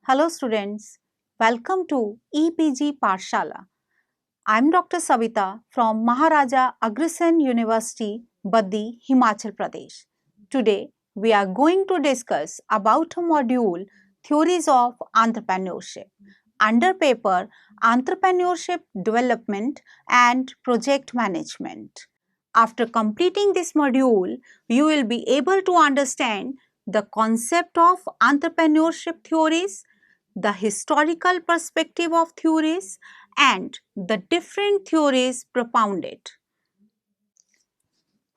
Hello students, welcome to EPG Parshala. I am Dr. Savita from Maharaja Agrasen University, Baddi, Himachal Pradesh. Today we are going to discuss about a module Theories of Entrepreneurship under paper Entrepreneurship Development and Project Management. After completing this module, you will be able to understand the concept of entrepreneurship theories, the historical perspective of theories, and the different theories propounded.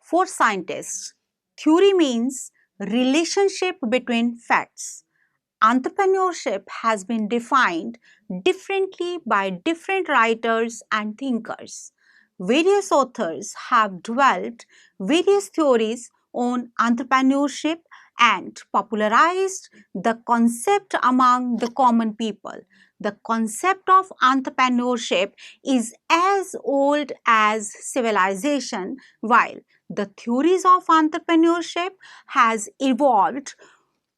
For scientists, theory means relationship between facts. Entrepreneurship has been defined differently by different writers and thinkers. Various authors have developed various theories on entrepreneurship and popularized the concept among the common people. The concept of entrepreneurship is as old as civilization, while the theories of entrepreneurship has evolved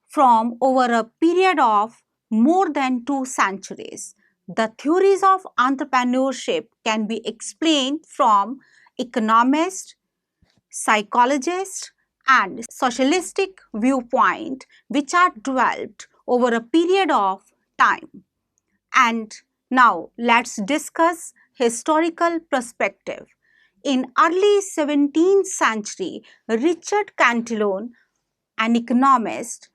from over a period of more than 2 centuries. The theories of entrepreneurship can be explained from economists, psychologists, and socialistic viewpoint which are developed over a period of time. And now let's discuss historical perspective. In early 17th century, Richard Cantillon, an economist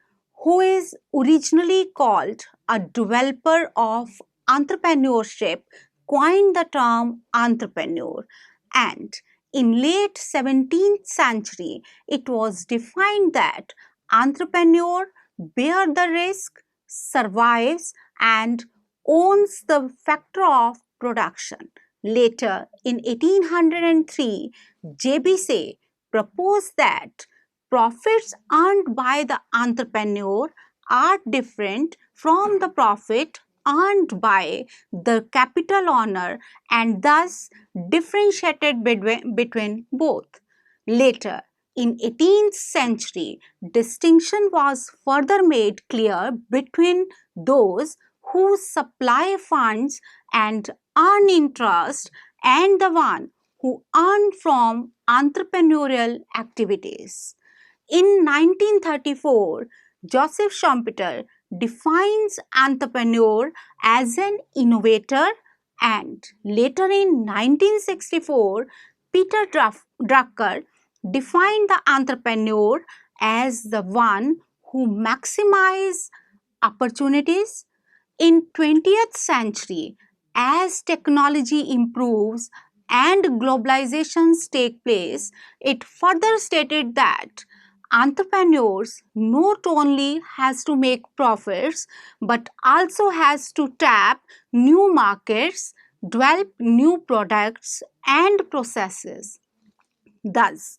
who is originally called a developer of entrepreneurship, coined the term entrepreneur, and in late 17th century it was defined that entrepreneur bear the risk, survives and owns the factor of production. Later in 1803, JBC proposed that profits earned by the entrepreneur are different from the profit earned by the capital owner and thus differentiated between both. Later, in 18th century, distinction was further made clear between those who supply funds and earn interest and the one who earn from entrepreneurial activities. In 1934, Joseph Schumpeter defines entrepreneur as an innovator, and later in 1964, Peter Drucker defined the entrepreneur as the one who maximizes opportunities. In 20th century, as technology improves and globalizations take place, it further stated that entrepreneurs not only has to make profits but also has to tap new markets, develop new products and processes. Thus,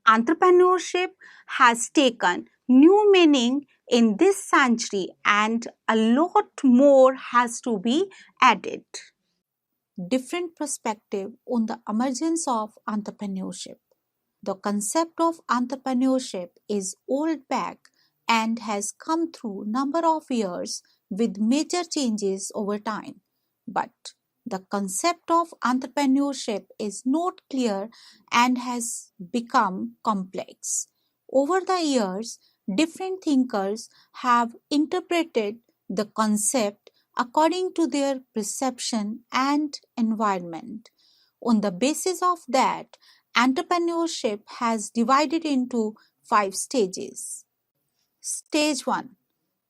entrepreneurship has taken new meaning in this century and a lot more has to be added. Different perspective on the emergence of entrepreneurship. The concept of entrepreneurship is old back and has come through number of years with major changes over time. But the concept of entrepreneurship is not clear and has become complex. Over the years, different thinkers have interpreted the concept according to their perception and environment. On the basis of that, entrepreneurship has divided into 5 stages. Stage 1.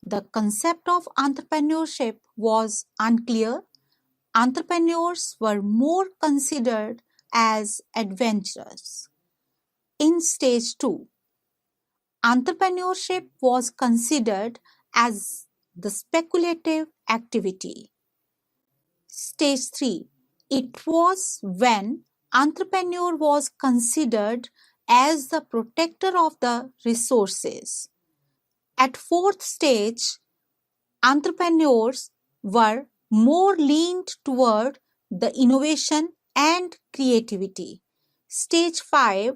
The concept of entrepreneurship was unclear. Entrepreneurs were more considered as adventurers. In stage 2, entrepreneurship was considered as the speculative activity. Stage 3. It was when entrepreneur was considered as the protector of the resources. At 4th stage, entrepreneurs were more leaned toward the innovation and creativity. Stage 5,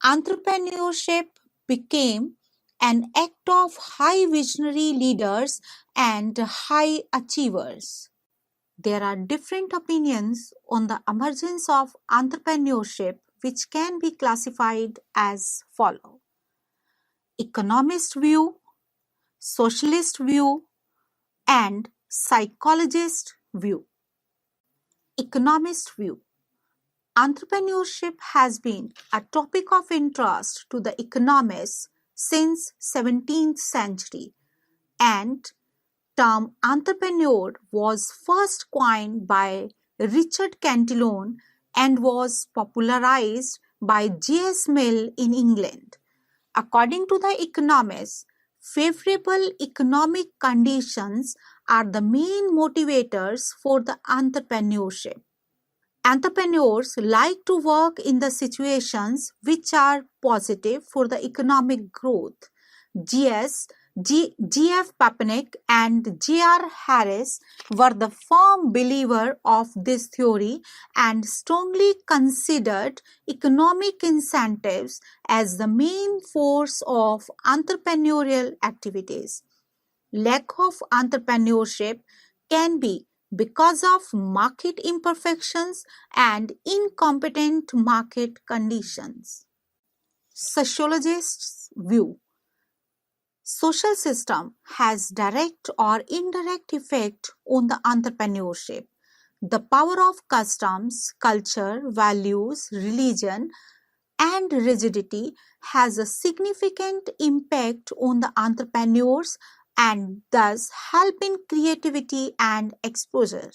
entrepreneurship became an act of high visionary leaders and high achievers. There are different opinions on the emergence of entrepreneurship, which can be classified as follow: economist view, socialist view, and psychologist view. Economist view. Entrepreneurship has been a topic of interest to the economists since 17th century, and term entrepreneur was first coined by Richard Cantillon and was popularized by J.S. Mill in England. According to the economists, favorable economic conditions are the main motivators for the entrepreneurship. Entrepreneurs like to work in the situations which are positive for the economic growth. G.F. Papanek and J.R. Harris were the firm believer of this theory and strongly considered economic incentives as the main force of entrepreneurial activities. Lack of entrepreneurship can be because of market imperfections and incompetent market conditions. Sociologists' view. Social system has direct or indirect effect on the entrepreneurship. The power of customs, culture, values, religion, and rigidity has a significant impact on the entrepreneurs and thus help in creativity and exposure.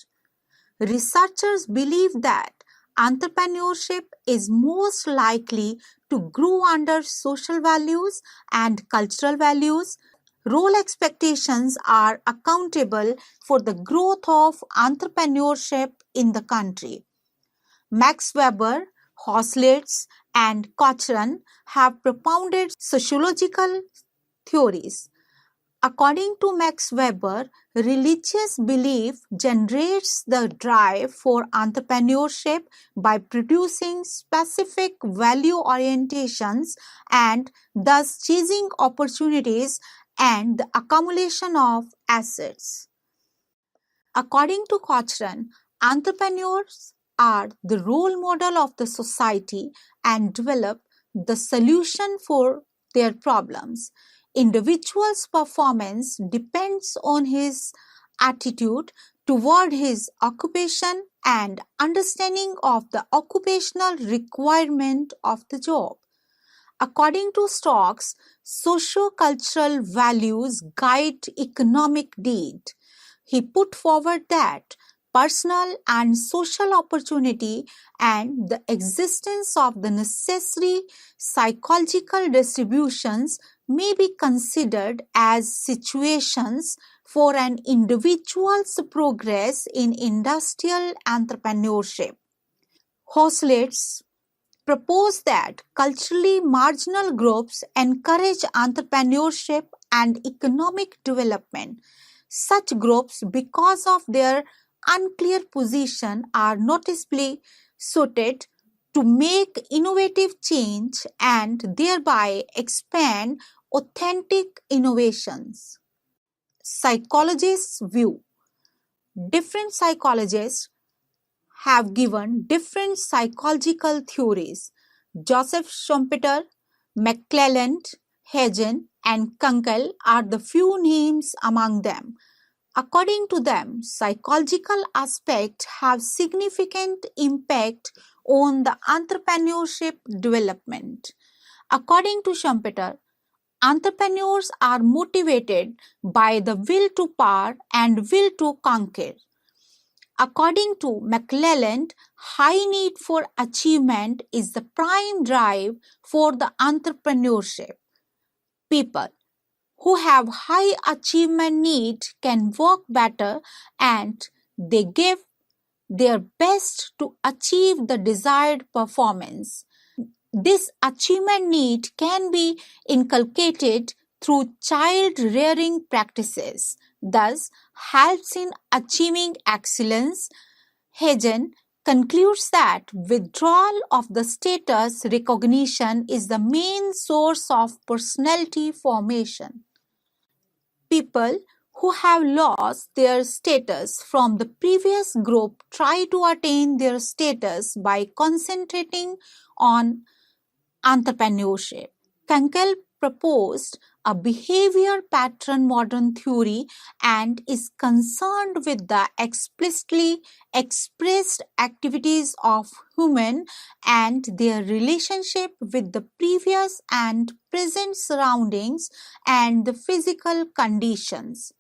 Researchers believe that entrepreneurship is most likely to grow under social values and cultural values. Role expectations are accountable for the growth of entrepreneurship in the country. Max Weber, Hoslitz, and Cochrane have propounded sociological theories. According to Max Weber, religious belief generates the drive for entrepreneurship by producing specific value orientations and thus chasing opportunities and the accumulation of assets. According to Cochrane, entrepreneurs are the role model of the society and develop the solution for their problems. Individual's performance depends on his attitude toward his occupation and understanding of the occupational requirement of the job. According to Stokes, socio-cultural values guide economic deed. He put forward that personal and social opportunity and the existence of the necessary psychological distributions may be considered as situations for an individual's progress in industrial entrepreneurship. Hoslitz proposed that culturally marginal groups encourage entrepreneurship and economic development. Such groups, because of their unclear position, are noticeably suited to make innovative change and thereby expand authentic innovations. Psychologists' view. Different psychologists have given different psychological theories. Joseph Schumpeter, McClelland, Hagen, and Kunkel are the few names among them. According to them, psychological aspects have significant impact on the entrepreneurship development. According to Schumpeter, entrepreneurs are motivated by the will to power and will to conquer. According to McClelland, high need for achievement is the prime drive for the entrepreneurship. People who have high achievement need can work better and they give their best to achieve the desired performance. This achievement need can be inculcated through child rearing practices, thus helps in achieving excellence. Hagen concludes that withdrawal of the status recognition is the main source of personality formation. People who have lost their status from the previous group try to attain their status by concentrating on entrepreneurship. Kunkel proposed a behavior pattern modern theory and is concerned with the explicitly expressed activities of human and their relationship with the previous and present surroundings and the physical conditions.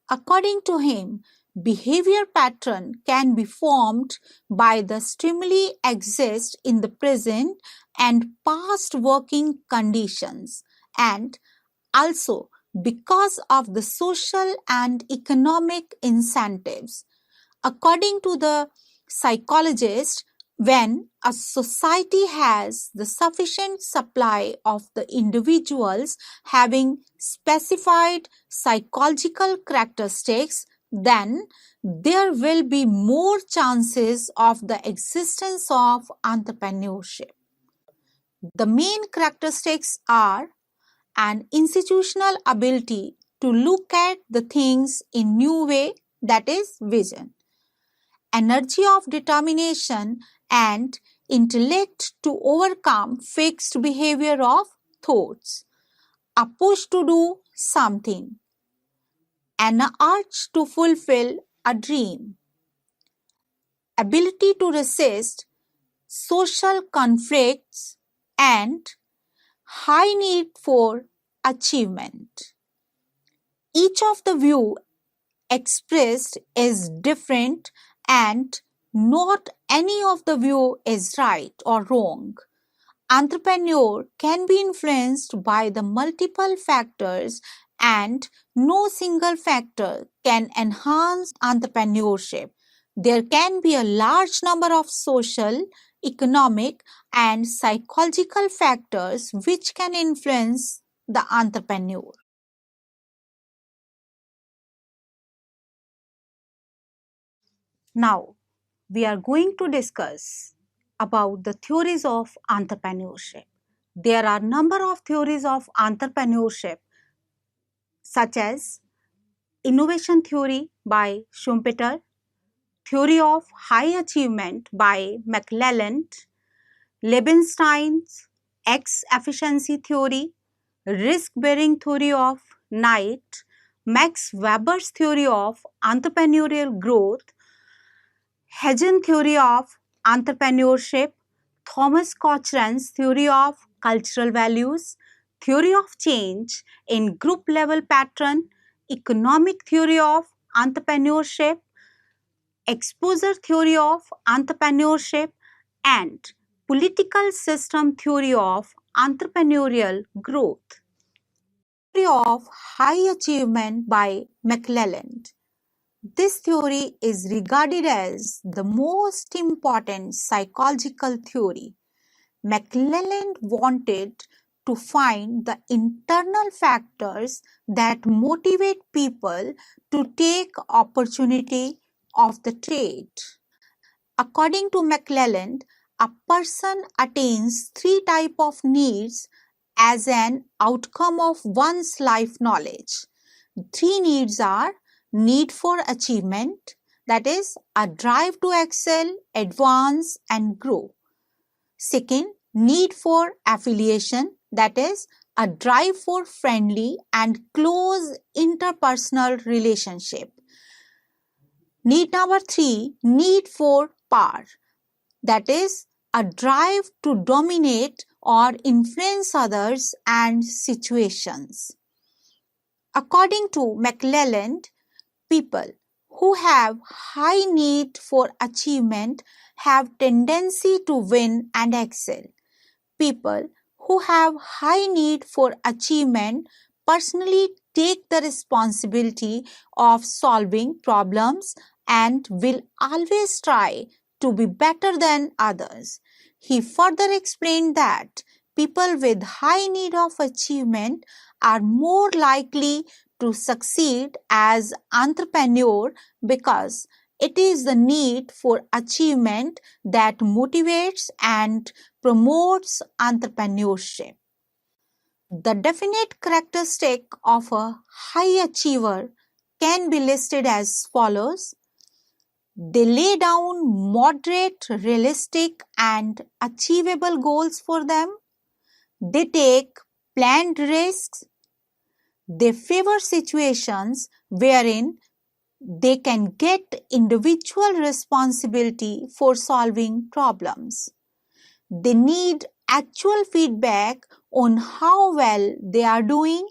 According to him, behavior pattern can be formed by the stimuli exist in the present and past working conditions, and also because of the social and economic incentives. According to the psychologist, when a society has the sufficient supply of the individuals having specified psychological characteristics, then there will be more chances of the existence of entrepreneurship. The main characteristics are an institutional ability to look at the things in new way, that is vision, energy of determination and intellect to overcome fixed behavior of thoughts, a push to do something, an urge to fulfill a dream, ability to resist social conflicts, and high need for achievement. Each of the view expressed is different and not any of the view is right or wrong. Entrepreneur can be influenced by the multiple factors and no single factor can enhance entrepreneurship. There can be a large number of social, economic and psychological factors which can influence the entrepreneur. Now, we are going to discuss about the theories of entrepreneurship. There are number of theories of entrepreneurship such as innovation theory by Schumpeter, theory of high achievement by McClelland, Liebenstein's X efficiency theory, risk bearing theory of Knight, Max Weber's theory of entrepreneurial growth, Hagen theory of entrepreneurship, Thomas Cochrane's theory of cultural values, theory of change in group level pattern, economic theory of entrepreneurship, exposure theory of entrepreneurship, and political system theory of entrepreneurial growth. Theory of high achievement by McClelland. This theory is regarded as the most important psychological theory. McClelland wanted to find the internal factors that motivate people to take opportunity of the trade. According to McClelland, a person attains three types of needs as an outcome of one's life knowledge. Three needs are need for achievement, that is, a drive to excel, advance, and grow. Second, need for affiliation, that is, a drive for friendly and close interpersonal relationship. Need number three, need for power, that is, a drive to dominate or influence others and situations. According to McClelland, people who have high need for achievement have tendency to win and excel. People who have high need for achievement personally take the responsibility of solving problems and will always try to be better than others. He further explained that people with high need of achievement are more likely to succeed as entrepreneur because It is the need for achievement that motivates and promotes entrepreneurship. The definite characteristic of a high achiever can be listed as follows. They lay down moderate, realistic, and achievable goals for them. They take planned risks. They favor situations wherein they can get individual responsibility for solving problems. They need actual feedback on how well they are doing.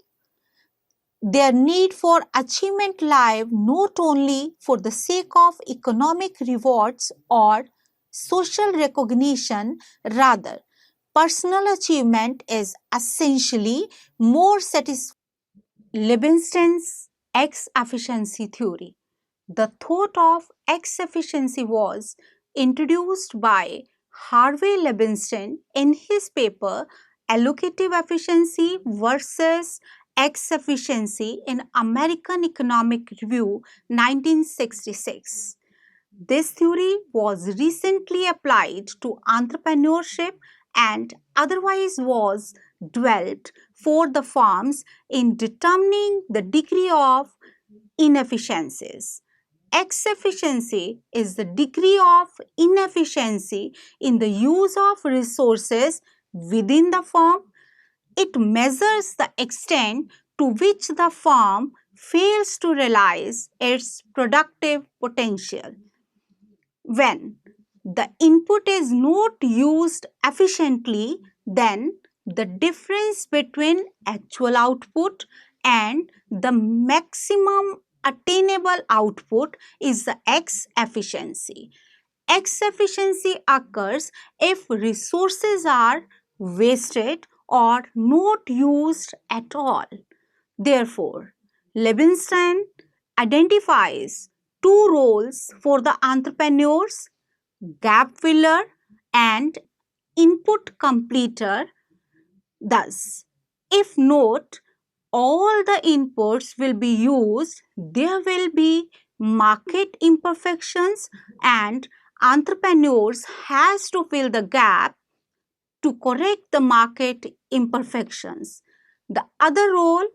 Their need for achievement lies not only for the sake of economic rewards or social recognition, rather, personal achievement is essentially more satisfying. Leibniz's X-efficiency theory. The thought of X-efficiency was introduced by Harvey Leibniz in his paper Allocative Efficiency versus X-efficiency in American Economic Review 1966. This theory was recently applied to entrepreneurship and otherwise was developed for the firms in determining the degree of inefficiencies. X efficiency is the degree of inefficiency in the use of resources within the firm. It measures the extent to which the firm fails to realize its productive potential. When the input is not used efficiently, then the difference between actual output and the maximum attainable output is the X efficiency. X efficiency occurs if resources are wasted or not used at all. Therefore, Leibniz identifies two roles for the entrepreneurs: gap filler and input completer. Thus, if not all the inputs will be used, there will be market imperfections and entrepreneurs has to fill the gap to correct the market imperfections. The other role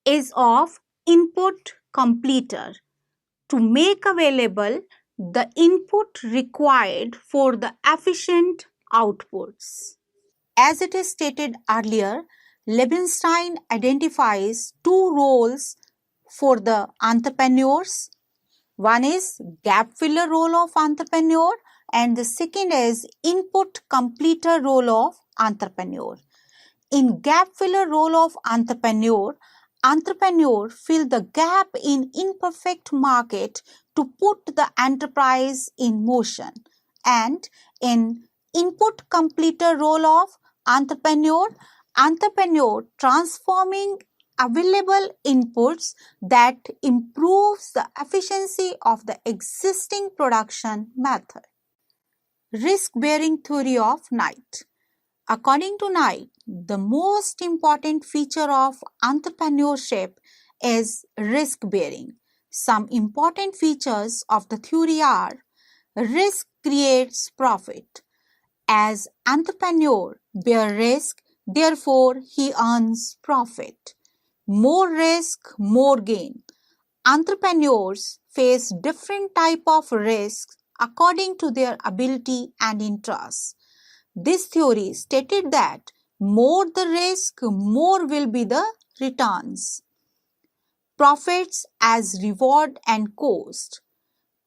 is of input completer to make available the input required for the efficient outputs. As it is stated earlier, Leibniz identifies two roles for the entrepreneurs. One is gap filler role of entrepreneur and the second is input completer role of entrepreneur. In gap filler role of entrepreneur fill the gap in imperfect market to put the enterprise in motion. And in input completer role of entrepreneur transforming available inputs that improves the efficiency of the existing production method. Risk-bearing theory of Knight. According to Knight, the most important feature of entrepreneurship is risk-bearing. Some important features of the theory are: risk creates profit. As entrepreneur bear risk, therefore he earns profit. More risk, more gain. Entrepreneurs face different type of risks according to their ability and interests. This theory stated that more the risk, more will be the returns. Profits as reward and cost.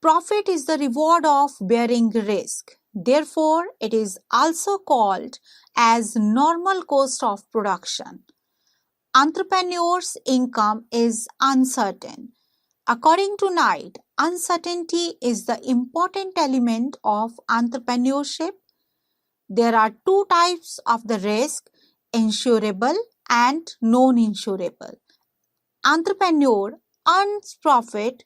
Profit is the reward of bearing risk. Therefore, it is also called as normal cost of production. Entrepreneurs' income is uncertain. According to Knight, uncertainty is the important element of entrepreneurship. There are two types of the risk: insurable and non-insurable. Entrepreneur earns profit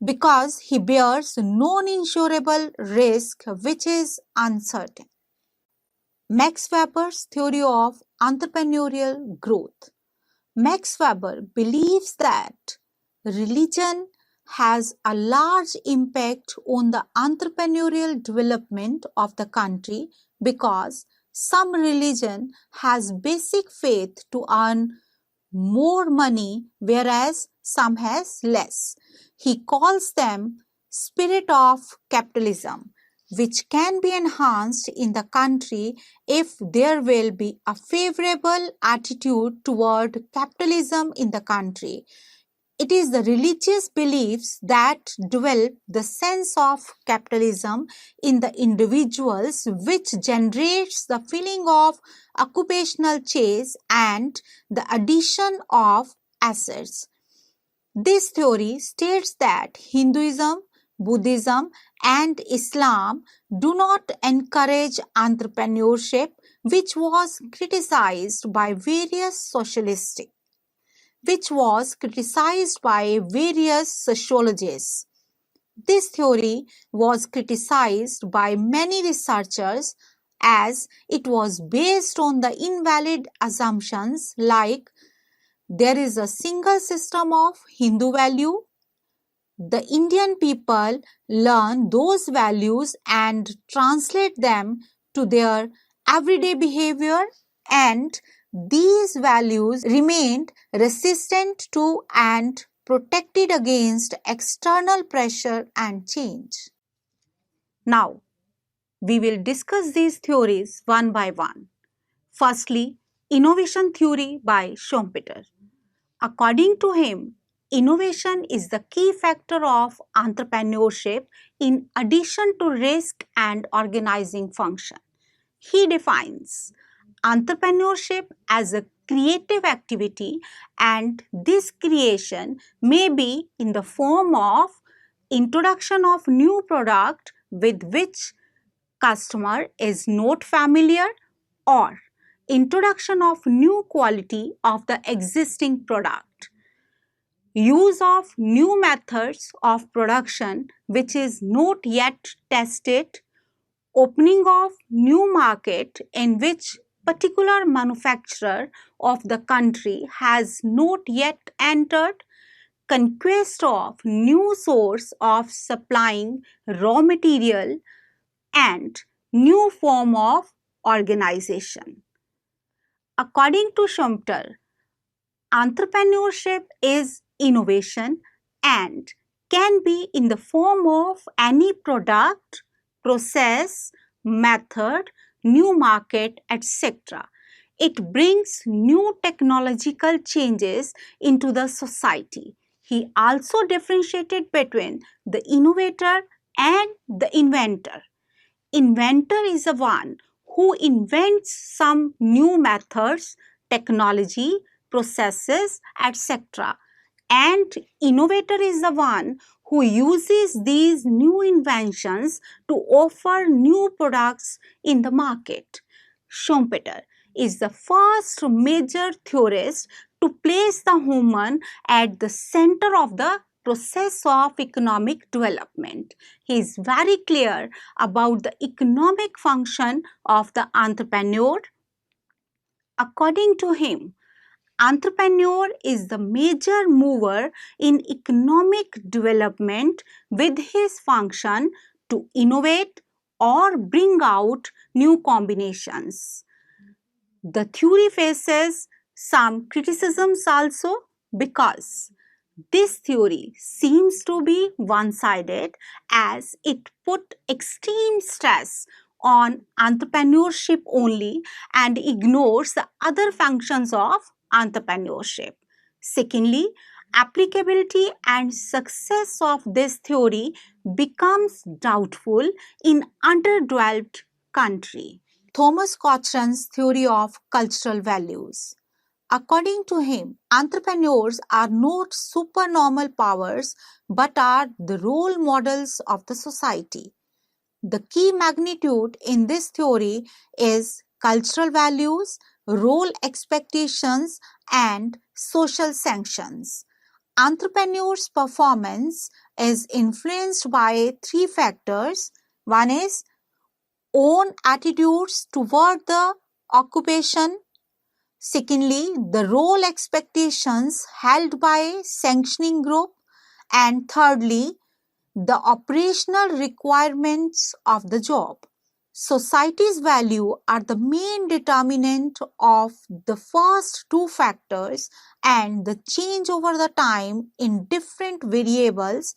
because he bears non-insurable risk which is uncertain. Max Weber's theory of entrepreneurial growth. Max Weber believes that religion has a large impact on the entrepreneurial development of the country because some religion has basic faith to earn more money, whereas some has less. He calls them spirit of capitalism, which can be enhanced in the country if there will be a favorable attitude toward capitalism in the country. It is the religious beliefs that develop the sense of capitalism in the individuals, which generates the feeling of occupational chase and the addition of assets. This theory states that Hinduism, Buddhism, and Islam do not encourage entrepreneurship, which was criticized by various sociologists. This theory was criticized by many researchers as it was based on the invalid assumptions like there is a single system of Hindu value. The Indian people learn those values and translate them to their everyday behavior, and these values remained resistant to and protected against external pressure and change. Now, we will discuss these theories one by one. Firstly, innovation theory by Schumpeter. According to him, innovation is the key factor of entrepreneurship in addition to risk and organizing function. He defines entrepreneurship as a creative activity, and this creation may be in the form of introduction of new product with which customer is not familiar, or introduction of new quality of the existing product, use of new methods of production which is not yet tested, opening of new market in which particular manufacturer of the country has not yet entered, conquest of new source of supplying raw material, and new form of organization. According to Schumpeter, entrepreneurship is innovation and can be in the form of any product, process, method, new market, etc. It brings new technological changes into the society. He also differentiated between the innovator and the inventor. Inventor is the one who invents some new methods, technology, processes, etc. And innovator is the one who uses these new inventions to offer new products in the market. Schumpeter is the first major theorist to place the human at the center of the process of economic development. He is very clear about the economic function of the entrepreneur. According to him, entrepreneur is the major mover in economic development with his function to innovate or bring out new combinations. The theory faces some criticisms also because this theory seems to be one-sided as it put extreme stress on entrepreneurship only and ignores the other functions of entrepreneurship. Secondly, applicability and success of this theory becomes doubtful in underdeveloped country. Thomas Cochrane's theory of cultural values. According to him, entrepreneurs are not supernormal powers but are the role models of the society. The key magnitude in this theory is cultural values, role expectations, and social sanctions. Entrepreneurs' performance is influenced by three factors. One is own attitudes toward the occupation. Secondly, the role expectations held by sanctioning group. And thirdly, the operational requirements of the job. Society's value are the main determinant of the first two factors, and the change over the time in different variables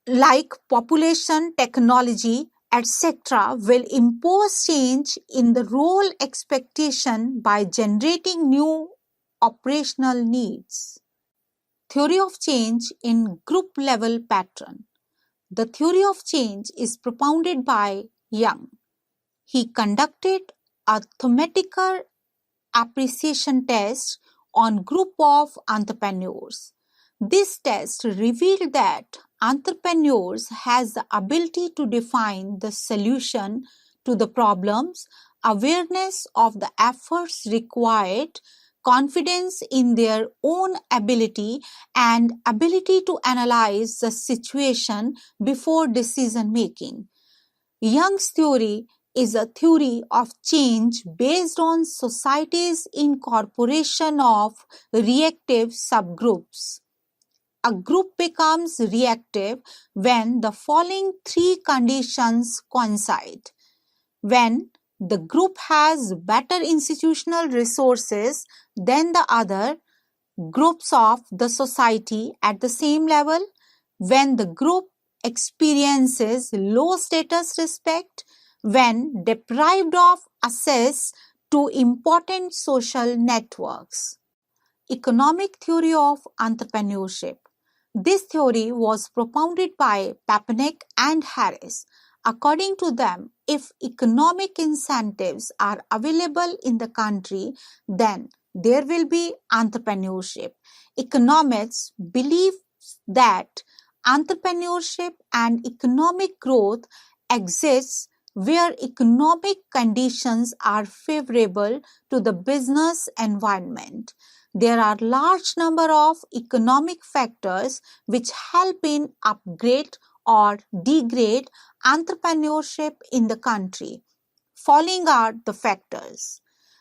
like population, technology, etc. will impose change in the role expectation by generating new operational needs. Theory of change in group level pattern. The theory of change is propounded by Young. He conducted a thematical appreciation test on group of entrepreneurs. This test revealed that entrepreneurs has the ability to define the solution to the problems, awareness of the efforts required, confidence in their own ability, and ability to analyze the situation before decision making. Young's theory is a theory of change based on society's incorporation of reactive subgroups. A group becomes reactive when the following three conditions coincide. When the group has better institutional resources than the other groups of the society at the same level, when the group experiences low status respect, when deprived of access to important social networks. Economic theory of entrepreneurship. This theory was propounded by Papanek and Harris. According to them, if economic incentives are available in the country, then there will be entrepreneurship. Economists believe that entrepreneurship and economic growth exists where economic conditions are favorable to the business environment. There are large number of economic factors which help in upgrade or degrade entrepreneurship in the country. Following are the factors: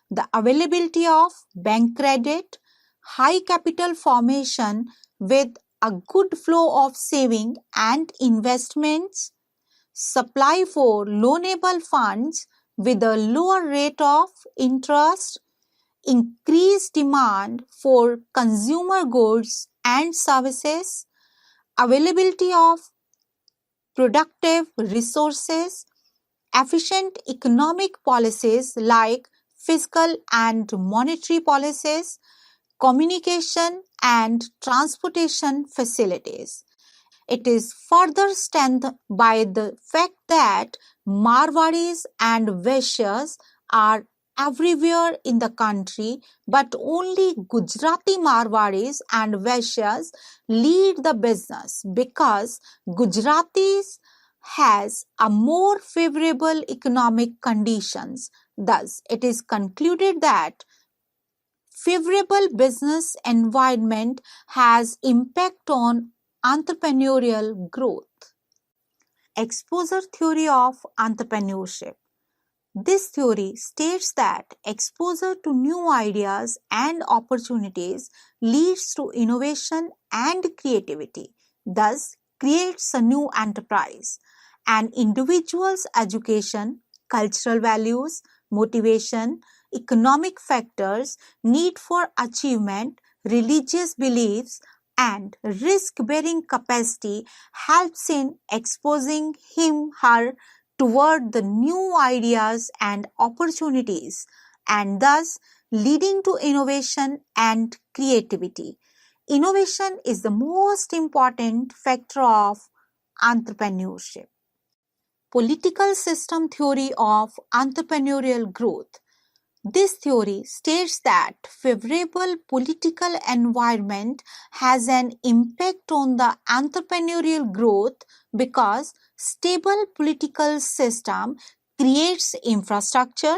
the availability of bank credit, high capital formation with a good flow of saving and investments, supply for loanable funds with a lower rate of interest, increased demand for consumer goods and services, availability of productive resources, efficient economic policies like fiscal and monetary policies, communication and transportation facilities. It is further strengthened by the fact that Marwadis and Vaishyas are everywhere in the country, but only Gujarati Marwadis and Vaishyas lead the business because Gujaratis has a more favorable economic conditions. Thus, it is concluded that favorable business environment has impact on entrepreneurial growth. Exposure theory of entrepreneurship. This theory states that exposure to new ideas and opportunities leads to innovation and creativity, thus creates a new enterprise. An individual's education, cultural values, motivation, economic factors, need for achievement, religious beliefs, and risk-bearing capacity helps in exposing him/her toward the new ideas and opportunities, and thus leading to innovation and creativity. Innovation is the most important factor of entrepreneurship. Political system theory of entrepreneurial growth. This theory states that favorable political environment has an impact on the entrepreneurial growth because stable political system creates infrastructure,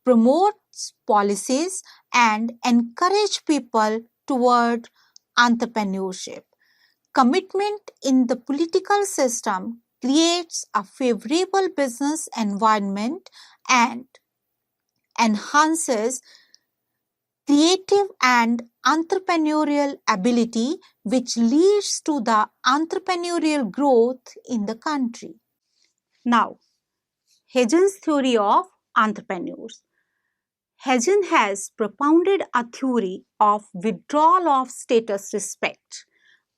promotes policies, and encourage people toward entrepreneurship. Commitment in the political system creates a favorable business environment and enhances creative and entrepreneurial ability which leads to the entrepreneurial growth in the country. Now, Hagen's theory of entrepreneurs. Hagen has propounded a theory of withdrawal of status respect.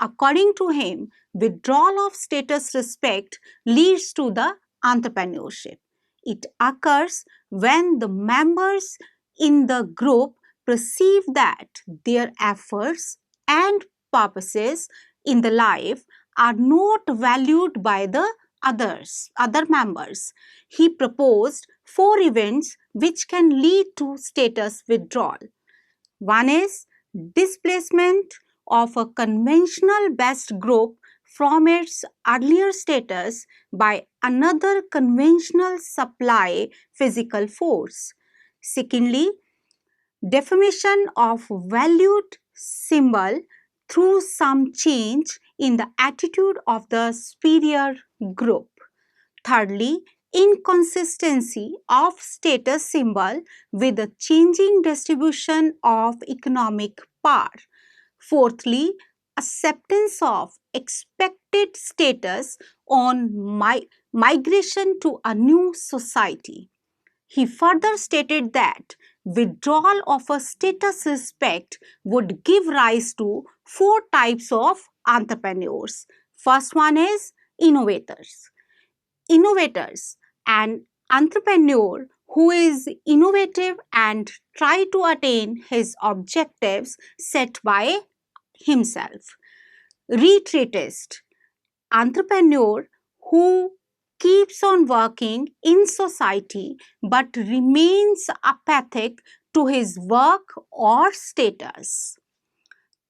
According to him, withdrawal of status respect leads to the entrepreneurship. It occurs when the members in the group perceive that their efforts and purposes in the life are not valued by the other members. He proposed 4 events which can lead to status withdrawal. One is displacement of a conventional best group from its earlier status by another conventional supply physical force. Secondly, defamation of valued symbol through some change in the attitude of the superior group. Thirdly, inconsistency of status symbol with the changing distribution of economic power. Fourthly, acceptance of expected status on migration to a new society. He further stated that withdrawal of a status respect would give rise to 4 types of entrepreneurs. First one is innovators. An entrepreneur who is innovative and try to attain his objectives set by himself. Retreatist, entrepreneur who keeps on working in society but remains apathic to his work or status.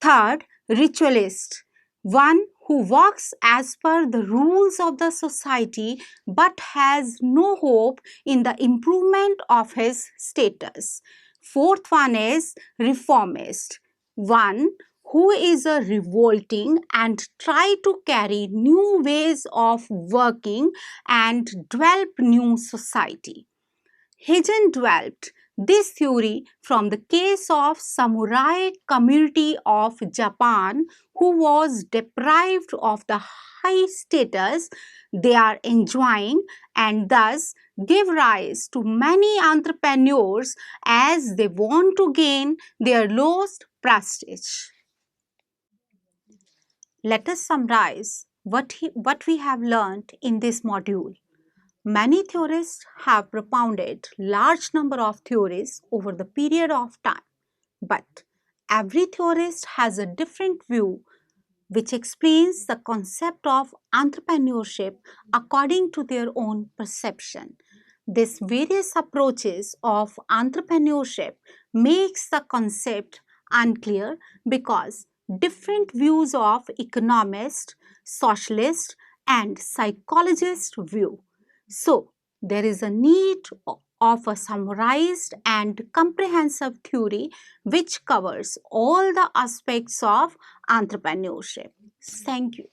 Third, ritualist, one who works as per the rules of the society but has no hope in the improvement of his status. Fourth one is reformist, one who is a revolting and try to carry new ways of working and develop new society. Hagen developed this theory from the case of samurai community of Japan who was deprived of the high status they are enjoying and thus give rise to many entrepreneurs as they want to gain their lost prestige. Let us summarize what we have learned in this module. Many theorists have propounded large number of theories over the period of time, but every theorist has a different view which explains the concept of entrepreneurship according to their own perception. These various approaches of entrepreneurship makes the concept unclear because different views of economist, socialist and psychologist view. So, there is a need of a summarized and comprehensive theory which covers all the aspects of entrepreneurship. Thank you.